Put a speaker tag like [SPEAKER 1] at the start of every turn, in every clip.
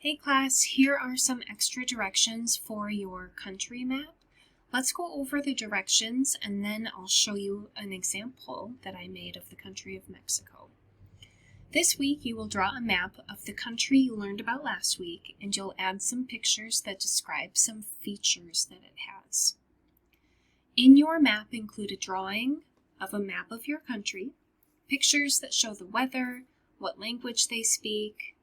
[SPEAKER 1] Hey class, here are some extra directions for your country map. Let's go over the directions and then I'll show you an example that I made of the country of Mexico. This week you will draw a map of the country you learned about last week and you'll add some pictures that describe some features that it has. In your map include a drawing of a map of your country, pictures that show the weather, what language they speak,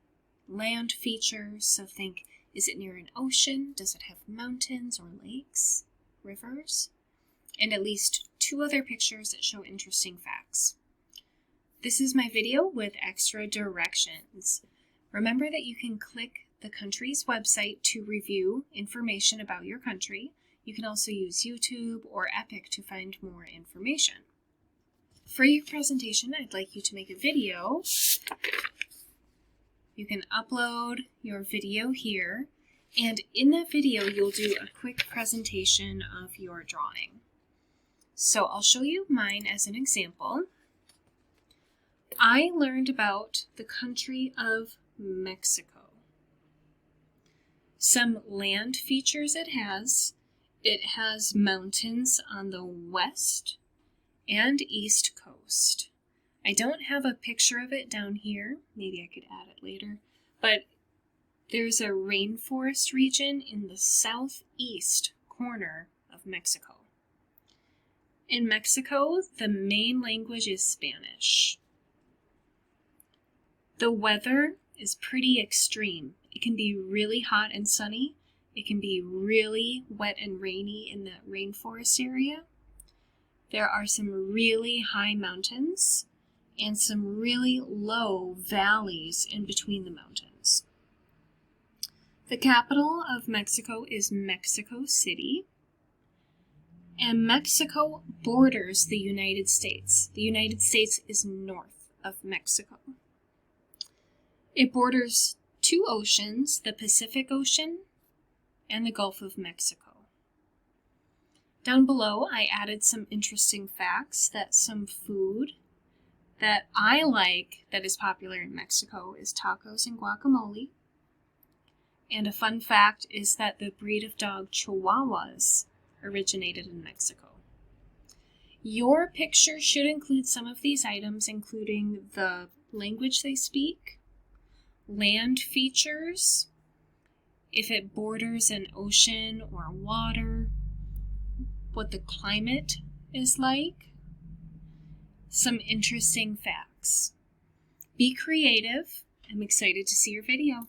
[SPEAKER 1] land features, so think, is it near an ocean? Does it have mountains or lakes, rivers? And at least 2 other pictures that show interesting facts. This is my video with extra directions. Remember that you can click the country's website to review information about your country. You can also use YouTube or Epic to find more information. For your presentation, I'd like you to make a video. You can upload your video here, and in that video you'll do a quick presentation of your drawing. So I'll show you mine as an example. I learned about the country of Mexico. Some land features it has. It has mountains on the west and east coast. I don't have a picture of it down here. Maybe I could add it later. But there's a rainforest region in the southeast corner of Mexico. In Mexico, the main language is Spanish. The weather is pretty extreme. It can be really hot and sunny. It can be really wet and rainy in that rainforest area. There are some really high mountains and some really low valleys in between the mountains. The capital of Mexico is Mexico City, and Mexico borders the United States. The United States is north of Mexico. It borders 2 oceans, the Pacific Ocean and the Gulf of Mexico. Down below, I added some interesting facts that some food that I like that is popular in Mexico is tacos and guacamole. And a fun fact is that the breed of dog Chihuahuas originated in Mexico. Your picture should include some of these items, including the language they speak, land features, if it borders an ocean or water, what the climate is like, some interesting facts. Be creative. I'm excited to see your video.